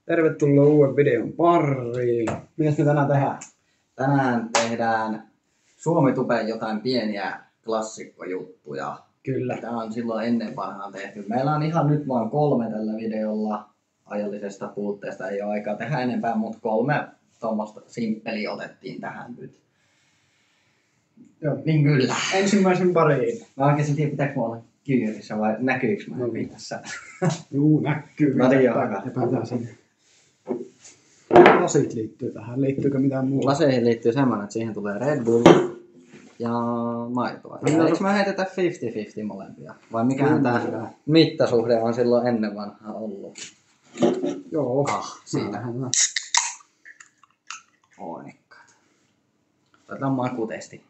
Tervetuloa uuden videon pariin. Mitäs me tänään tehdään? Tänään tehdään Suomi-tubeen jotain pieniä klassikkojuttuja. Kyllä. Tämä on silloin ennen vanhaan tehty. Meillä on ihan nyt vain 3 tällä videolla. Ajallisesta puutteesta ei ole aikaa tehdä enempää, mutta 3 tuommoista simppeliä otettiin tähän nyt. Joo. Niin kyllä. Ensimmäisen pariin. Mä oikein tiedä, pitääkö mä olla kyyrissä vai näkyykö mä hyvin tässä? Juu, näkyy. No niin, joo. Päätään sinne. Lasit liittyy tähän. Liittyykö mitään muuta? Laseihin liittyy semmoinen, että siihen tulee Red Bull ja maitoa. No, Eikö mä heitetä 50-50 molempia? Vai mikähän tää mittasuhde on silloin ennen vanhaa ollut? Joo. Siitähän mä. Oikkaat. Otetaan makutesti.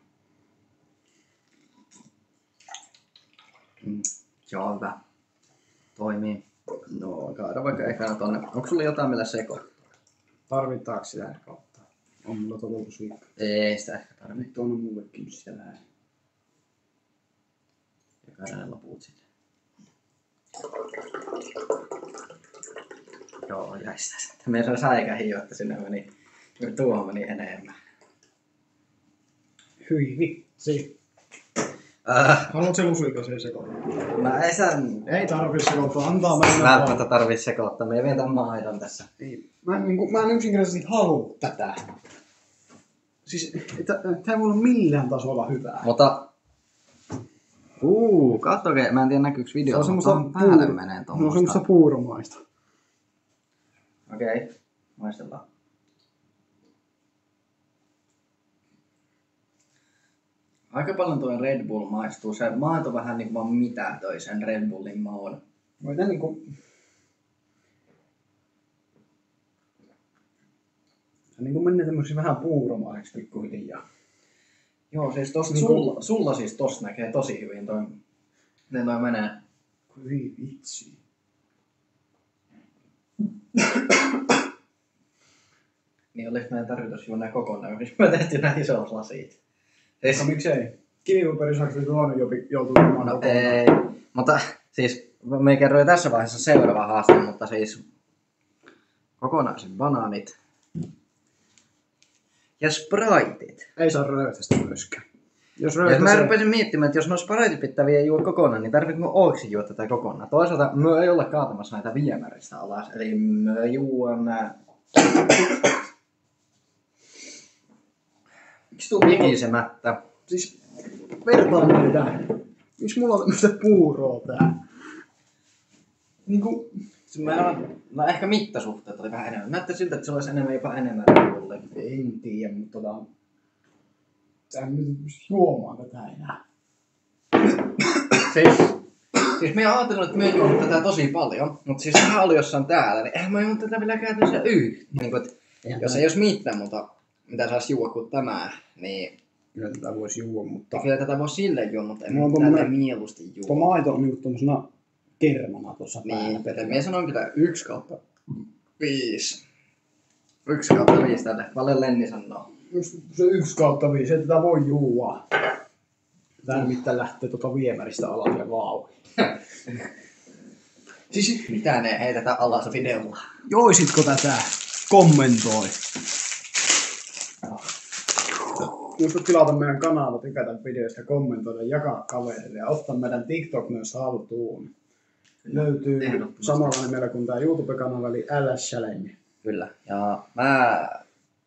Se on hyvä. Toimii. No, kaada vaikka ekana tonne. Onko sulla jotain millä sekoittaa? Tarvitaanko sitä ehkä ottaa? On mulla totutusviikko. Ei sitä ehkä tarvitse. Nyt on mullekin siellä. Ja käydään ne loput sitten. Joo, jäistä sitten. Meillä on säikähiö, että sinne meni, tuohon meni enemmän. Hyi vitsi. Haluatko se lusikasen sekoittaa? Mä Ei tarvitse sekoittaa, antaa mennä välttämättä tarvitse sekoittaa. Me vietän maidon tässä. Ei. Mä en yksinkertaisesti halua tätä. Siis, tää ei voi olla millään tasolla hyvää. Mutta katsokaa, mä en tiedä näkyykö video, mutta päälle menee tuommoista. Se on semmoista puuromaista. Okei, maistellaan. Aika paljon tuo Red Bull maistuu. Se maito vähän niin kuin mitätöi sen Red Bullin maun. Voidaan niinku... Se niinku menee tämmöisiä vähän puuromaiseksi pikkuhiljaa. Joo, siis tosta Niin sulla siis tosta näkee tosi hyvin toi, miten toi menee. Hyi vitsi. Niin olis meidän tarkoitus juo nää kokonaan, jos me tehtiin nää isot lasit. No miksei? Kivipaperisakset tuonne joutuu juomaan No kokonaan. ei, mutta siis me kerroin tässä vaiheessa seuraava haaste, mutta siis kokonaiset banaanit ja Spriteit. Ei saa röyhtästä myöskään. Jos Mä rupesin miettimään, että jos nuo Spriteit pitää vielä juo kokonaan, niin tarvitsetko mä oikeasti juo tätä kokonaan? Toisaalta me ei olla kaatamassa näitä viemäristä alas, eli me juon nää miksi tuu vikisemättä? Siis vertaan näitä. Miksi mulla on tämmöstä puuroa tää? Niinku... No ehkä mittasuhteet oli vähän enemmän. Näyttää siltä, että se olisi jopa enemmän Red En tiedä, mutta sä en nyt pysty juomaan tätä enää. Siis me ajatellut, että me juon tätä tosi paljon, mutta siis sehän oli jossain täällä, niin eihän mä juon tätä vielä käytännössä yhtä. Niin kun, jos ei olisi mitään muuta, mitä saisi juo kuin tämä, niin... Kyllä tätä voisi juo, mutta... Kyllä tätä voi silleen juo, mutta en No, tätä mieluusti juo. Tuo maito on niinku tommosena kermana tuossa Niin, päällä. minä sanon kyllä 1/5. 1/5 tälle. Paljon Lenni sanoo. Just se 1/5, ei tätä voi juua. Tää nimittäin lähtee viemäristä alas ja vau. Siis Mitä ne heitetään alas videolla? joisitko tätä? Kommentoi. Muista tilata meidän kanava, tykätä videosta, kommentoida, jakaa kavereille ja ottaa meidän TikTok myös haltuun. Löytyy samalla nimellä kuin tää YouTube-kanava eli LS Challenge. Kyllä. Ja mä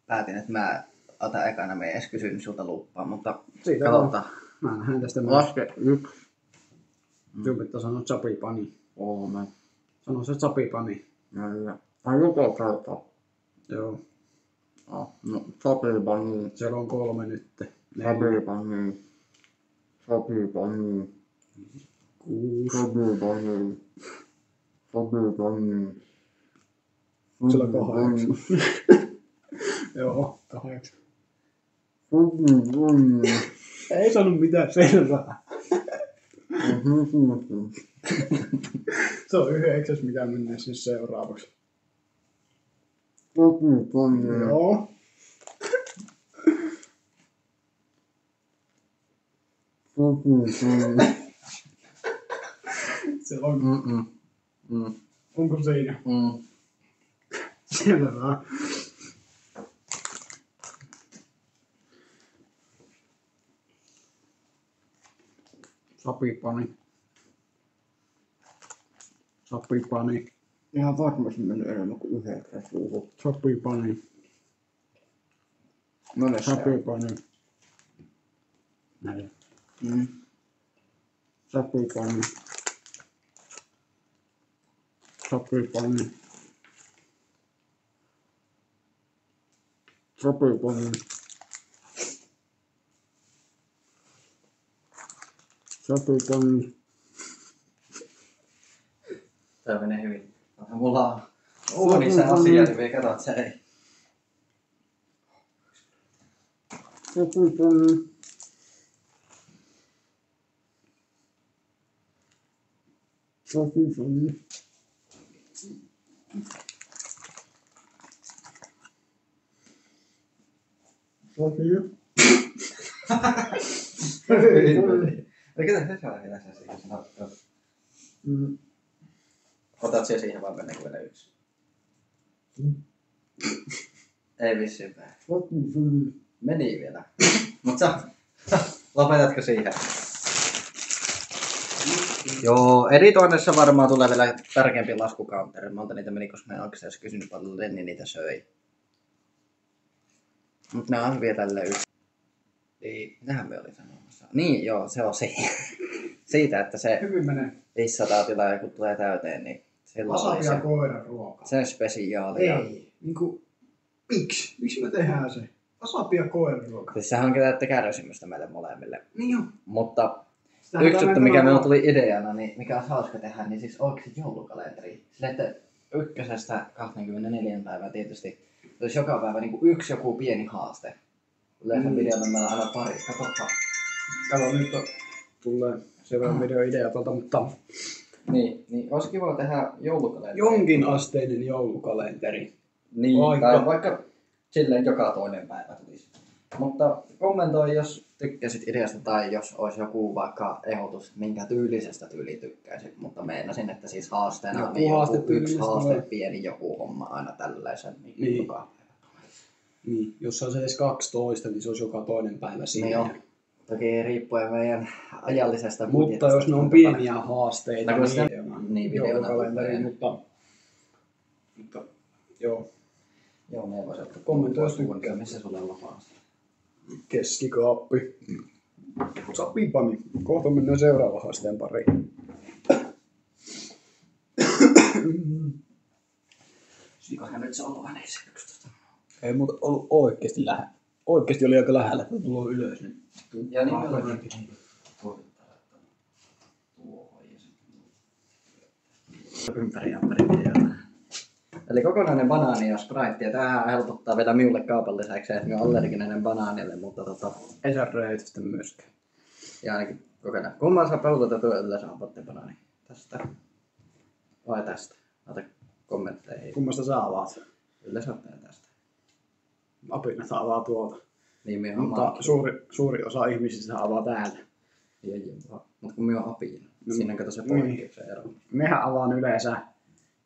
päätin, että mä otan ekana, me ei edes kysynyt sulta luppaa, mutta Siitä katsotaan. Mä lähden tästä myös. Laske 1. Sun pitää sanoa chapipani. Kolme. Sano se chapipani. 4. Ai joka kerta. Joo. No, chapipani. Siellä on 3 nytte. Chapipani. Chapipani. 6. Chapipani. Chapipani. Siellä on 8. Joo, 8. Ei saanut mitään selvää. Se on 9, mikä menee siis seuraavaksi. Joo. Se on. Onko siinä? Selvä. Sapipani. Sapipani. Ihan varmasti mennyt enemmän kuin 9 suuhun. Sapipani. Monessa on. Sapipani. Näin. Sapipani. Sapipani. Sapipani. Sapipani. Tää menee hyvin. Mulla on uunissa asia, niin vielä katot se ei. Sapipani. Sapipani. Sapipani. Ketä se saa vielä se siihen sanottua? Otat se siihen vaan mennä vielä yksi. Ei vissiin päin. Meni vielä. Mut sä lopetatko siihen? Joo, editoinnissa varmaan tulee vielä tärkeämpi laskukaunteri. Monta niitä meni, koska mä en oikeastaan kysynyt paljon, Lenni niitä söi. Mut nää on hyviä tälle yksi. Niin, mitähän me olin sanomassa? Niin, joo, se on se. Siitä, että se Hyvin menee. 500 tilaa kun tulee täyteen, niin silloin oli Wasabi se, ja koiran ruoka. se spesiaali. Ja Ei, niinku, miksi? Miksi me tehdään se? Wasabi ja koiran ruoka. siis sehän on täyttä kärsimystä meille molemmille. Niin jo. Mutta Sitähän yksi juttu, tämä mikä on- minulla tuli ideana, niin mikä on hauska tehdä, niin siis oikeasti joulukalenteri. Silleen, että 1-24 päivää tietysti olisi joka päivä niin kuin yksi joku pieni haaste. Yleensä videolla meillä on aina pari. Kato, nyt tulee sen verran videoidea tuolta, mutta Niin olisi kiva tehdä joulukalenteri. jonkin asteinen joulukalenteri. Niin, Vaikka- tai vaikka silleen joka toinen päivä tulisi. Mutta kommentoi, jos tykkäsit ideasta tai jos olisi joku vaikka ehdotus, minkä tyylisestä tyyliin tykkäisit. Mutta meinasin, että siis haasteena Joku niin haaste joku yksi tyylistä haaste, voi. pieni joku homma aina tällaisen. Niin. Joka päivä. Niin, jos se olisi edes 12, niin se olisi joka toinen päivä siinä. Niin joo. Toki riippuen meidän ajallisesta Mutta budjetista, jos ne on kuinka pieniä haasteita, No, kun sitä- niin, niin, videona joulukalenteri, tulee. mutta joo, Joo, me voisi ottaa Kommentoi, jos suunnitelma, tykkää. missä sulla on lopassa. keskikaappi. Sapipani. Kohta mennään seuraavan haasteen pariin. Koska nyt se on ollut vain 11. Ei muuta ollut oikeesti lähellä. Oikeesti oli aika lähellä, että tullut ylös. Niin. Ja niin oli. Ympäri videota. Eli kokonainen banaani ja Sprite, ja tämähän helpottaa vielä minulle kaupan lisäksi, että minä olen allerginen banaanille, mutta Ei saa röyhtystä myöskään. ja ainakin kokonaan. Kumman saa peuluteta yleensä hapatte banaani? Tästä? Vai tästä? Ota kommentteihin. Kummasta sä avaat? Yleensä ottaa tästä. Apinat avaa tuolta. Niin minä Mutta suuri osa ihmisistä avaa täältä. Mutta kun minä olen apina, No, siinä on kato se niin. poikkeuksen ero. Mehän avaan yleensä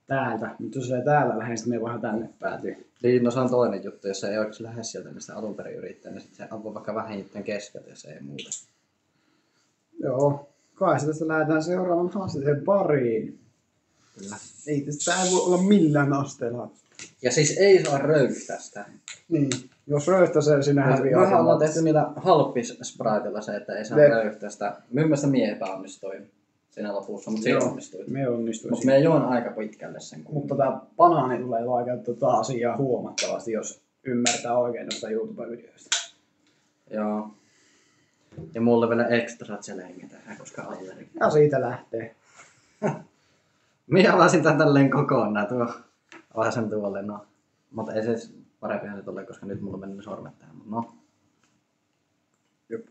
täältä, mutta jos ei täällä lähde, sitten me voidaan tänne päätyä. Niin, no se on toinen juttu, jos se ei oikeasti lähde sieltä, mistä alun perin yrittää, niin sitten se avaa vaikka vähän niiden keskeltä, jos ei muuta. Joo, kai se tästä lähdetään seuraavan haasteen pariin. Kyllä. Ei tästä ei voi olla millään asteella. Ja siis ei saa röyhtää sitä. Niin, jos röyhtäsee, sinä häviää. Mehän ollaan tehty niillä halppis-spraitilla se, että ei saa Ne- röyhtää sitä. Minun mielestä mie epäonnistuin siinä lopussa, mutta siinä Joo, onnistui. me onnistuisi. Mutta me joon aika pitkälle sen. Mutta tämä banaani tulee vaikeuttaa tätä asiaa huomattavasti, jos ymmärtää oikein noista YouTube-videoista. Joo. Ja mulla vielä extra challenge tähän, koska allergi. Ja siitä lähtee. Minä avasin tän tälleen kokonaan, avasin tuolle, no. Mutta ei se parempihan se tule, koska nyt mulla meni ne sormet tähän, mutta no. Jop.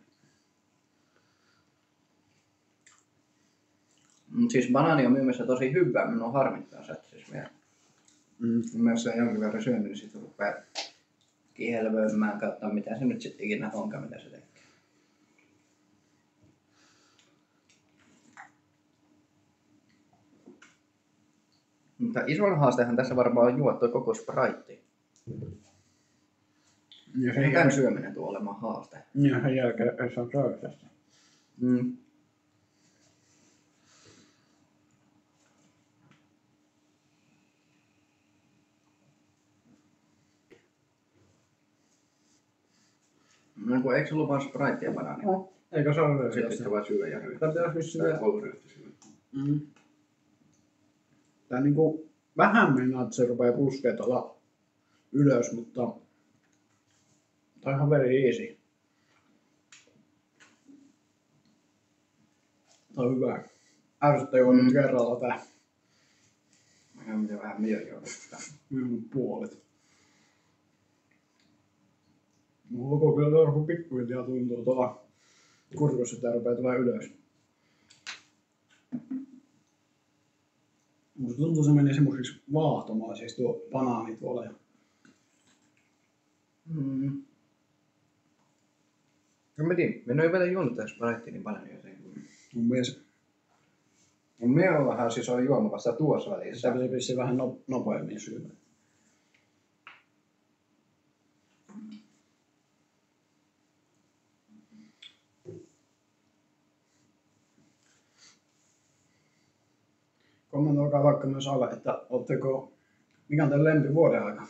Mut siis banaani on myymässä tosi hyvää, minun harmittaa se, että siis minä myös sen jonkin verran syönyt, niin sit rupeaa kihelvöimään kautta mitä se nyt sitten ikinä onkaan, mitä se tekee. Mutta isoin haastehan tässä varmaan on juoda toi koko Sprite. Ja Tämän syöminen tulee olemaan haaste. Ja sen jälkeen se on röyhtästä. Mm. No kun eikö sulla vaan Spritea banaania? No. Eikö se ole Sitten röyhtästä? se vaan syö ja röyhtä. Tää pitäis vissiin vielä... Kolröyhtä syö. Tää niinku vähän mennään, että se rupee puskee tuolla ylös, mutta tää on ihan very easy. Tää on hyvä. Ärsyttää juonut kerralla tää. Ihan mitä vähän myöhemmin. Puolet. Mulla koko kyllä torku pikkuhiljaa tuntuu tuolla kurkussa, että tää rupeaa tulee ylös. Musta tuntuu, se menee semmoisiksi vaahtomaiseksi tuo banaani tuolla. No mä tiedän, minä en vielä juonut tästä Spritea niin paljon jotenkin. Mun mielestä Mun mielestähän siis on juoma vasta tuossa välissä. sitä pitäisi vissiin vähän nopeammin syödä. Kommentoikaa vaikka myös alle, että mikä on teidän lempivuoden aika?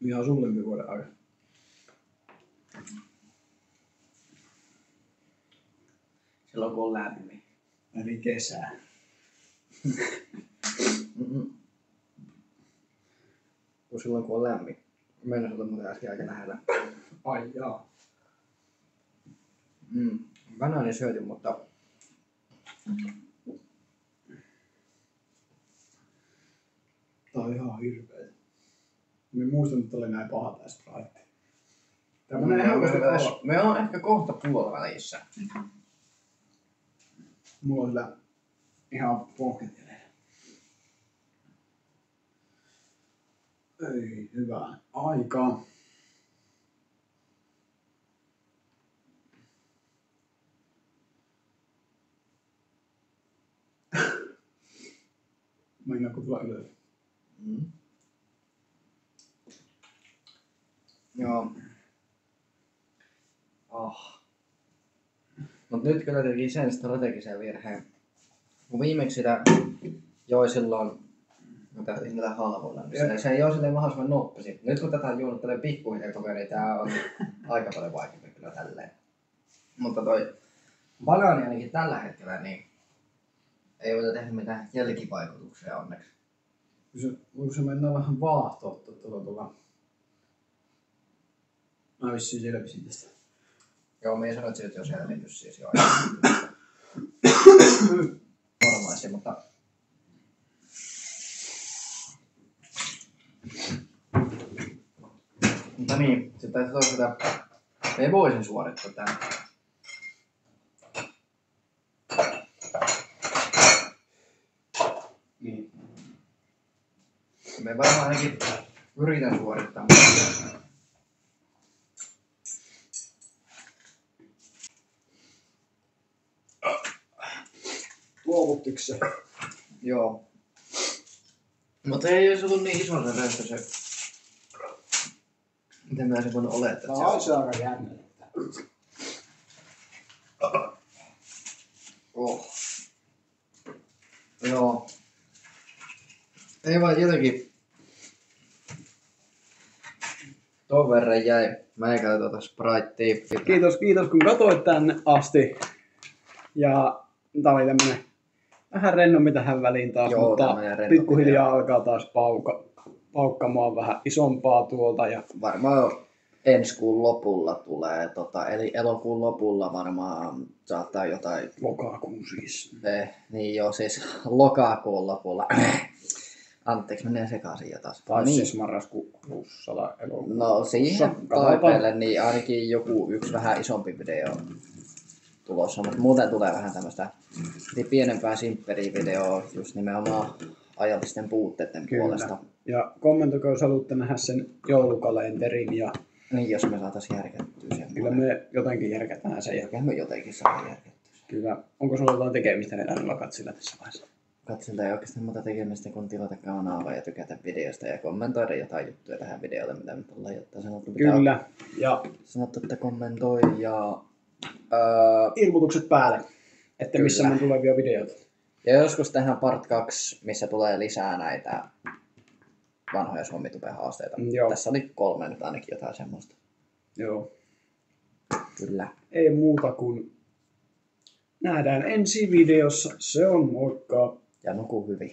Mikä on sun lempivuoden aika? Silloin kun on lämmin. Eli kesää. Kun silloin kun on lämmin. Mennä sulle muuten äsken aika lähellä. Ai jaa. Banaani syöty, mutta Tää on ihan hirveetä. Mä en muistanut, että oli näin paha tää Sprite. Tää menee helposti kova. me on ehkä kohta puolivälissä. Mulla on sillä ihan pohketille. Ei hyvää aikaa. Meinaatko tulla ylös? Joo. Mut nyt kyllä teki sen strategisen virheen. Kun viimeksi sitä joi silloin, mitä tätä halvoilla, niin se joi silleen mahdollisimman nopeasti. Nyt kun tätä on juonut tälleen pikkuhiljaa koko ajan, niin tää on aika paljon vaikeampi kyllä tälleen. Mutta toi banaani ainakin tällä hetkellä, niin ei ole tehnyt mitään jälkivaikutuksia onneksi. Voiko se mennä vähän vaahtoa tuolla? Mä vissiin selvisin tästä. Joo, minä sanoin, että se nyt on selvinnyt siis jo normaalisti, mutta niin, sitten täytyy toisaalta, me voisin suorittaa tämän. Niin. Me varmaan ainakin yritän suorittaa, mutta Luovuttiko se? joo. Mutta ei olisi ollut niin iso se röyhtä se. Miten mä olisin voinut olettaa, että Tää on se aika jännä. Joo. Ei vaan jotenkin ton verran jäi meikällä tuota Sprite-tiippiä. Kiitos kun katsoit tänne asti. Ja tää oli tämmönen vähän rennompi tähän väliin taas, Joo, mutta tämmönen rennompi pikkuhiljaa alkaa taas paukkamaan vähän isompaa tuolta. Ja Varmaan ensi kuun lopulla tulee, eli elokuun lopulla varmaan saattaa jotain. lokakuun siis. Niin joo, siis lokakuun lopulla. Anteeksi, menee sekaisin jo taas. Tai niin. siis marraskuussa elokuussa. No siihen taipeelle niin ainakin joku yksi vähän isompi video tulossa, mutta muuten tulee vähän tämmöistä pienempää simpperivideoa just nimenomaan ajallisten puutteiden puolesta. Ja kommentoiko, jos haluatte nähdä sen joulukalenterin ja Niin jos me saatais järkettyä sen. kyllä me jotenkin järkätään sen. Ehkä me jotenkin saadaan järkettyä sen. Kyllä. Onko sulla jotain tekemistä näillä lakatsilla tässä vaiheessa? Katsilta ei oikeastaan muuta tekemistä kuin tilata kanavaa ja tykätä videosta ja kommentoida jotain juttuja tähän videolle, mitä nyt ollaan jotain sanottu. Kyllä. Ja Sanottu, että kommentoi ja... ilmoitukset päälle, että Kyllä. missä on tulevia videoita. Ja joskus tähän part 2, missä tulee lisää näitä vanhoja Suomitupe-haasteita. Joo. Tässä oli 3 nyt ainakin jotain semmoista. Joo. Kyllä. Ei muuta kuin nähdään ensi videossa. Se on moikka! Ja nuku hyvin.